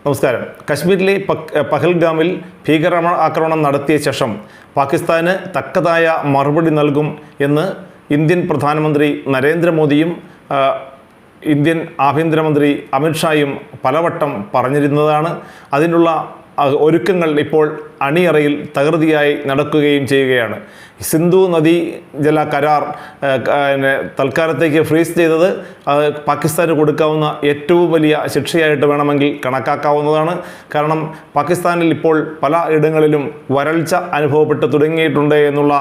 നമസ്കാരം. കശ്മീരിലെ പഹൽഗാമിൽ ആക്രമണം നടത്തിയ ശേഷം പാകിസ്ഥാന് തക്കതായ മറുപടി നൽകും എന്ന് ഇന്ത്യൻ പ്രധാനമന്ത്രി നരേന്ദ്രമോദിയും ഇന്ത്യൻ ആഭ്യന്തരമന്ത്രി അമിത്ഷായും പലവട്ടം പറഞ്ഞിരുന്നതാണ്. അതിനുള്ള ഒരുക്കങ്ങൾ ഇപ്പോൾ അണിയറയിൽ തകൃതിയായി നടക്കുകയും ചെയ്യുകയാണ്. സിന്ധു നദീ ജല കരാർ തൽക്കാലത്തേക്ക് ഫ്രീസ് ചെയ്തത് പാകിസ്ഥാന് കൊടുക്കാവുന്ന ഏറ്റവും വലിയ ശിക്ഷയായിട്ട് വേണമെങ്കിൽ കണക്കാക്കാവുന്നതാണ്. കാരണം പാകിസ്ഥാനിൽ ഇപ്പോൾ പല ഇടങ്ങളിലും വരൾച്ച അനുഭവപ്പെട്ട് തുടങ്ങിയിട്ടുണ്ട് എന്നുള്ള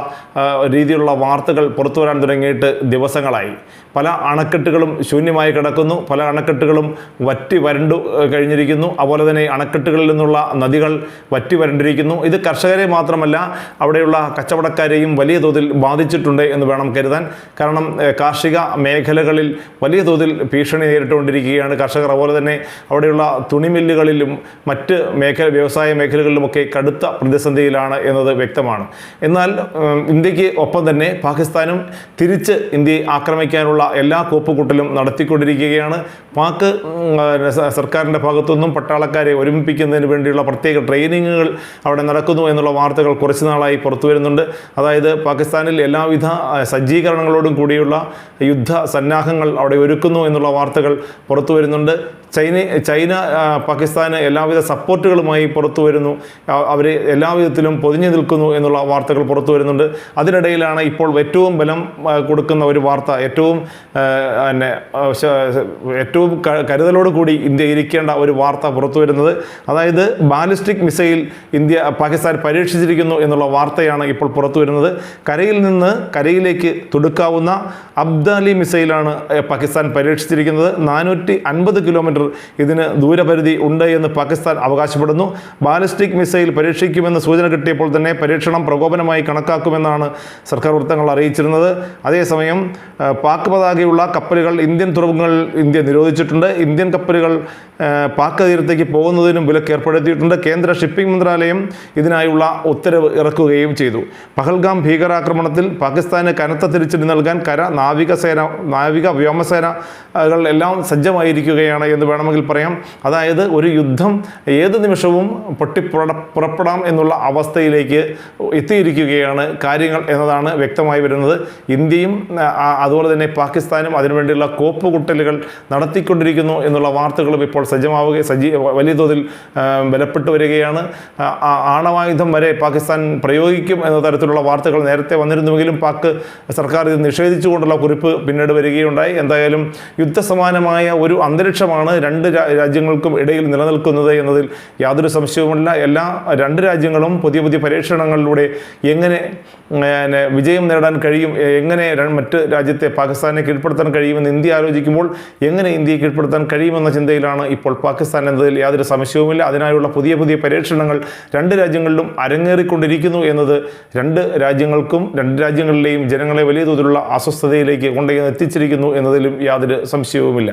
രീതിയിലുള്ള വാർത്തകൾ പുറത്തു വരാൻ തുടങ്ങിയിട്ട് ദിവസങ്ങളായി. പല അണക്കെട്ടുകളും ശൂന്യമായി കിടക്കുന്നു, പല അണക്കെട്ടുകളും വറ്റി വരണ്ടു കഴിഞ്ഞിരിക്കുന്നു. അതുപോലെ തന്നെ അണക്കെട്ടുകളിൽ നിന്നുള്ള നദികൾ വറ്റി വരണ്ടിരിക്കുന്നു. ഇത് കർഷകരെ മാത്രമല്ല, അവിടെയുള്ള കച്ചവടക്കാരെയും വലിയ തോതിൽ ബാധിച്ചിട്ടുണ്ട് എന്ന് വേണം കരുതാൻ. കാരണം കാർഷിക മേഖലകളിൽ വലിയ തോതിൽ ഭീഷണി നേരിട്ടുകൊണ്ടിരിക്കുകയാണ് കർഷകർ. അതുപോലെ തന്നെ അവിടെയുള്ള തുണിമില്ലുകളിലും മറ്റ് വ്യവസായ മേഖലകളിലുമൊക്കെ കടുത്ത പ്രതിസന്ധിയിലാണ് എന്നത് വ്യക്തമാണ്. എന്നാൽ ഇന്ത്യക്ക് ഒപ്പം തന്നെ പാകിസ്ഥാനും തിരിച്ച് ഇന്ത്യയെ ആക്രമിക്കാനുള്ള എല്ലാ കോപ്പുകൂട്ടലും നടത്തിക്കൊണ്ടിരിക്കുകയാണ്. പാക് സർക്കാരിൻ്റെ ഭാഗത്തുനിന്നും പട്ടാളക്കാരെ ഒരുമിപ്പിക്കുന്നതിന് വേണ്ടിയുള്ള പ്രത്യേക ട്രെയിനിങ്ങുകൾ അവിടെ നടക്കുന്നു എന്നുള്ള വാർത്തകൾ കുറച്ച് നാളായി പുറത്തു വരുന്നുണ്ട്. അതായത് പാകിസ്ഥാനിൽ എല്ലാവിധ സജ്ജീകരണങ്ങളോടും കൂടിയുള്ള യുദ്ധ സന്നാഹങ്ങൾ അവിടെ ഒരുക്കുന്നു എന്നുള്ള വാർത്തകൾ പുറത്തു വരുന്നുണ്ട്. ചൈന പാകിസ്ഥാന് എല്ലാവിധ സപ്പോർട്ടുകളുമായി പുറത്തു വരുന്നു. അവർ എല്ലാവിധത്തിലും പൊതിഞ്ഞു നിൽക്കുന്നു എന്നുള്ള വാർത്തകൾ പുറത്തു വരുന്നുണ്ട്. അതിനിടയിലാണ് ഇപ്പോൾ ഏറ്റവും ബലം കൊടുക്കുന്ന ഒരു വാർത്ത, ഏറ്റവും കരുതലോട് കൂടി ഇന്ത്യ ഇരിക്കേണ്ട ഒരു വാർത്ത പുറത്തു വരുന്നത്. അതായത് ബാലിസ്റ്റിക് മിസൈൽ പാകിസ്ഥാൻ പരീക്ഷിച്ചിരിക്കുന്നു എന്നുള്ള വാർത്തയാണ് ഇപ്പോൾ പുറത്തു വരുന്നത്. കരയിൽ നിന്ന് കരയിലേക്ക് തൊടുക്കാവുന്ന അബ്ദാലി മിസൈലാണ് പാകിസ്ഥാൻ പരീക്ഷിച്ചിരിക്കുന്നത്. 450 കിലോമീറ്റർ ഇതിന് ദൂരപരിധി ഉണ്ട് എന്ന് പാകിസ്ഥാൻ അവകാശപ്പെടുന്നു. ബാലിസ്റ്റിക് മിസൈൽ പരീക്ഷിക്കുമെന്ന് സൂചന കിട്ടിയപ്പോൾ തന്നെ പരീക്ഷണം പ്രകോപനമായി കണക്കാക്കുമെന്നാണ് സർക്കാർ വൃത്തങ്ങൾ അറിയിച്ചിരുന്നത്. അതേസമയം പാക് പതാകയുള്ള കപ്പലുകൾ ഇന്ത്യൻ തുറമുഖങ്ങളിൽ ഇന്ത്യ നിരോധിച്ചിട്ടുണ്ട്. ഇന്ത്യൻ കപ്പലുകൾ പാക് തീരത്തേക്ക് പോകുന്നതിനും വിലക്ക് ഏർപ്പെടുത്തിയിട്ടുണ്ട്. കേന്ദ്ര ഷിപ്പിംഗ് മന്ത്രാലയം ഇതിനായുള്ള ഉത്തരവ് ഇറക്കുകയും ചെയ്തു. പഹൽഗാം ഭീകരാക്രമണത്തിൽ പാകിസ്ഥാന് കനത്ത തിരിച്ചടി നൽകാൻ നാവിക വ്യോമസേനകൾ എല്ലാം സജ്ജമായിരിക്കുകയാണ് എന്ന് വേണമെങ്കിൽ പറയാം. അതായത് ഒരു യുദ്ധം ഏത് നിമിഷവും പുറപ്പെടാം എന്നുള്ള അവസ്ഥയിലേക്ക് എത്തിയിരിക്കുകയാണ് കാര്യങ്ങൾ എന്നതാണ് വ്യക്തമായി വരുന്നത്. ഇന്ത്യയും അതുപോലെ തന്നെ പാകിസ്ഥാനും അതിനുവേണ്ടിയുള്ള കോപ്പുകുട്ടലുകൾ നടത്തിക്കൊണ്ടിരിക്കുന്നു എന്നുള്ള വാർത്തകളും ഇപ്പോൾ വലിയ തോതിൽ ബലപ്പെട്ടു വരികയാണ്. ആണവായുധം വരെ പാകിസ്ഥാൻ പ്രയോഗിക്കും എന്ന തരത്തിലുള്ള വാർത്തകൾ നേരത്തെ വന്നിരുന്നുവെങ്കിലും പാക് സർക്കാർ ഇത് നിഷേധിച്ചുകൊണ്ടുള്ള കുറിപ്പ് പിന്നീട് വരികയുണ്ടായി. എന്തായാലും യുദ്ധസമാനമായ ഒരു അന്തരീക്ഷമാണ് രണ്ട് രാജ്യങ്ങൾക്കും ഇടയിൽ നിലനിൽക്കുന്നത് എന്നതിൽ യാതൊരു സംശയവുമില്ല. രണ്ട് രാജ്യങ്ങളും പുതിയ പരീക്ഷണങ്ങളിലൂടെ എങ്ങനെ വിജയം നേടാൻ കഴിയും, എങ്ങനെ മറ്റ് രാജ്യത്തെ പാകിസ്ഥാനെ കീഴ്പ്പെടുത്താൻ കഴിയുമെന്ന് ഇന്ത്യ ആലോചിക്കുമ്പോൾ എങ്ങനെ ഇന്ത്യയെ കീഴ്പ്പെടുത്താൻ കഴിയുമെന്ന ചിന്തയിലാണ് ഇപ്പോൾ പാകിസ്ഥാൻ എന്നതിൽ യാതൊരു സംശയവുമില്ല. അതിനായുള്ള പുതിയ പരീക്ഷണങ്ങൾ രണ്ട് രാജ്യങ്ങളിലും അരങ്ങേറിക്കൊണ്ടിരിക്കുന്നു എന്നത് രണ്ട് രാജ്യങ്ങളിലെയും ജനങ്ങളെ വലിയ തോതിലുള്ള അസ്വസ്ഥതയിലേക്ക് എത്തിച്ചിരിക്കുന്നു എന്നതിലും യാതൊരു സംശയവുമില്ല.